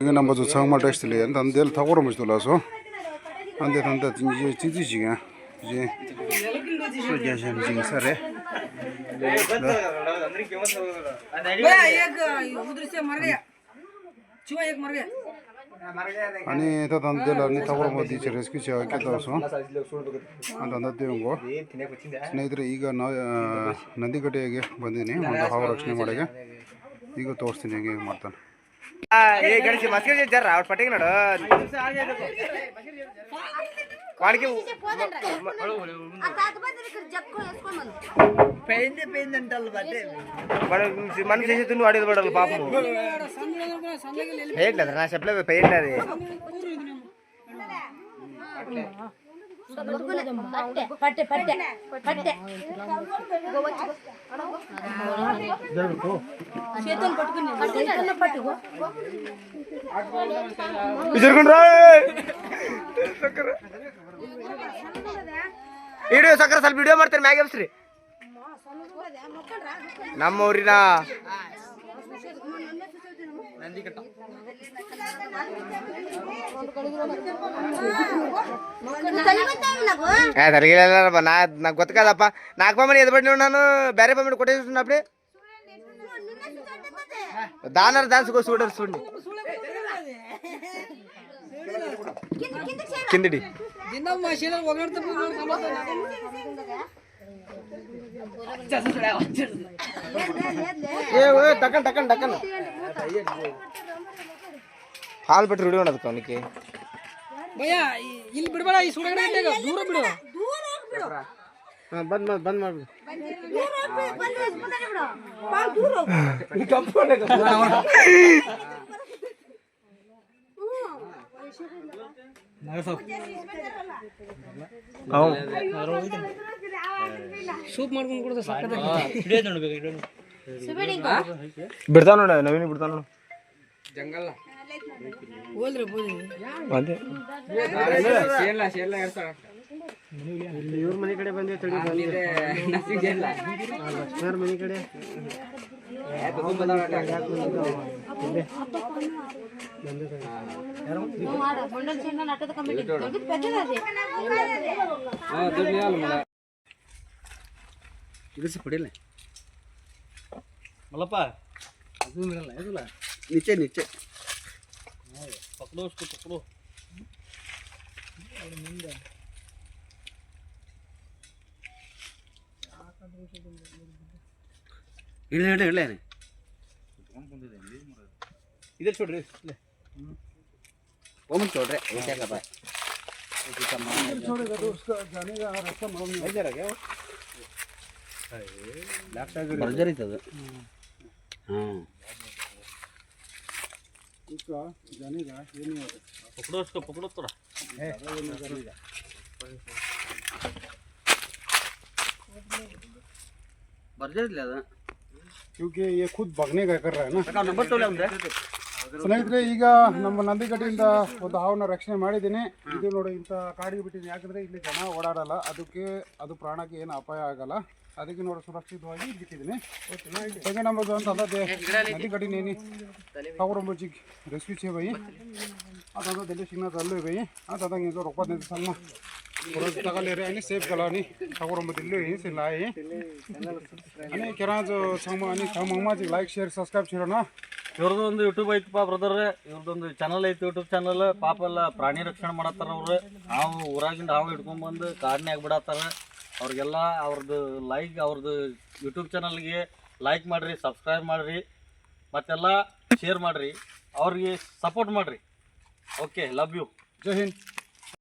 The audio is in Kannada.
이거 남아도 상말 텍스트리 단들 타고로 무시돌아서 안돼 단다 이제 찌지지가 이제 소개하시는 진사래 भैया एक उधर से मर गया चूहा एक मर गया 아니 다 단들 아니 타고로 뭐 디체 레스큐 차 깨다서 안다 되는 거 ಸ್ನೇಹಿತರೆ ಈಗ ನಂದಿಕಟ್ಟೆಗೆ ಬಂದಿನಿ ಒಂದು ಹಾವು ರಕ್ಷಣೆ ಮಾಡಕ್ಕೆ ಈಗ ತೋರಿಸ್ತೀನಿ ಹೇಗೆ ಮಾಡ್ತಾನೆ ఏ గడిచి మస్కే జర్రా అవుట్ పట్టికి నడు వాడికి మనం చేసేది వాడేది పడాలి పాపం వేయట్లేదు నా చెప్పలేదు పెయ్యట్లేదు పట్టే పట్టే పట్టే చేతులు పట్టుకుని పట్టుకో ವಿಡಿಯೋ ಸಕ್ಕರೆ ಸ್ವಲ್ಪ ವಿಡಿಯೋ ಮಾಡ್ತಾರೆ ಮ್ಯಾಗೆ ಎಬ್ಸ್ರಿ ನಮ್ಮ ಊರಿನ నాకు ಗೊತ್ತು కదప్ప నాకు పమ్మని ఎదబడి ఉన్నాను ಬೇರೆ పమ్మని కొట్టేస్తున్నప్పుడే దానర్ దాన్సుకో చూడరు చూడండి కిందిడి ಟಕ್ಕನ್ ಟಕ್ಕನ್ ಟಕ್ಕನ್ ಹಾಲು ಬಿಟ್ಟು ರೂಢಿ ಮಾಡೋದಕ್ಕೆ ಅವನಿಗೆ भैया ಇಲ್ಲಿ ಬಿಡಬೇಡ ಈ ಸುಡಗಡೆ ಇಟ್ಟಾಗ ದೂರ ಬಿಡು ಬಂದ್ ಬಂದ್ ಮಾಡಿ ಸೂಪ್ ಮಾಡ್ಕೊಂಡು ಕೊಡ್ದ ಬಿಡ್ತಾವ ನೋಡ ನವೀನ್ ಬಿಡ್ತಾವ ನೋಡು ಜಂಗಲ್ ಹೋದ್ರೆ ಅದೇ ಇವ್ರ ಮನೆ ಕಡೆ ಬಂದೆ ತಡಿ ಮನೆ ಕಡೆ पड़ेल मलप्पा नीचे नीचे पकड़ो उसको पकड़ो इधर छोड़ रहे ओमन छोड़ रहे ऐसे का भाई छोड़ेगा तो उसका जाने का रास्ता मालूम नहीं इधर आ गया बर्जर ही था हाँ उसका जाने का ये नहीं होता पकड़ो उसको पकड़ो थोड़ा बर्जर ले क्योंकि ये खुद भागने का कर रहा है ना नंबर तो ले ಸ್ನೇಹಿತರೆ ಈಗ ನಮ್ಮ ನಂದಿಕಟ್ಟೆಯಿಂದ ಒಂದು ಹಾವನ್ನ ರಕ್ಷಣೆ ಮಾಡಿದ್ದೀನಿ ಇದು ನೋಡಿ ಇಂಥ ಕಾಡಿಗೆ ಬಿಟ್ಟಿದ್ದೀನಿ ಯಾಕಂದರೆ ಇಲ್ಲಿ ಜನ ಓಡಾಡಲ್ಲ ಅದಕ್ಕೆ ಅದು ಪ್ರಾಣಕ್ಕೆ ಏನು ಅಪಾಯ ಆಗಲ್ಲ ಅದಕ್ಕೆ ನೋಡಿ ಸುರಕ್ಷಿತವಾಗಿ ಬಿಟ್ಟಿದ್ದೀನಿ संगे नंबर ಅಂತ ಅದೇ ನಂದಿಕಟ್ಟಿ ನೇನಿ ಅವರು ಮುಚ್ಚಿ ರೆಸ್ಕ್ಯೂ छे भाई आता दिल्ली सिंह चालू है भाई आता तक जो रोकवा देते संग थोड़ा जगह ले रहे हैं सेफ गलानी ठाकुर दिल्ली है से लाए अनि केरा जो संग अनि संग जी लाइक शेयर सब्सक्राइब छिरो ना ಇವ್ರದೊಂದು ಯೂಟ್ಯೂಬ್ ಐತಪ್ಪ ಬ್ರದರ್ ಇವ್ರದೊಂದು ಚಾನಲ್ ಐತಿ ಯೂಟ್ಯೂಬ್ ಚಾನಲ್ ಪಾಪ ಎಲ್ಲ ಪ್ರಾಣಿ ರಕ್ಷಣೆ ಮಾಡತ್ತಾರ ಅವ್ರು ಹಾವು ಊರಾಗಿಂದ ಹಾವು ಹಿಡ್ಕೊಂಡ್ಬಂದು ಕಾಡ್ನ್ಯಾಗ ಬಿಡತ್ತಾರ ಅವ್ರಿಗೆಲ್ಲ ಅವ್ರದ್ದು ಅವ್ರದ್ದು ಯೂಟ್ಯೂಬ್ ಚಾನಲ್ಗೆ ಲೈಕ್ ಮಾಡಿರಿ ಸಬ್ಸ್ಕ್ರೈಬ್ ಮಾಡಿರಿ ಮತ್ತೆಲ್ಲ ಶೇರ್ ಮಾಡಿರಿ ಅವ್ರಿಗೆ ಸಪೋರ್ಟ್ ಮಾಡಿರಿ ಓಕೆ ಲವ್ ಯು ಜೈ ಹಿಂದ್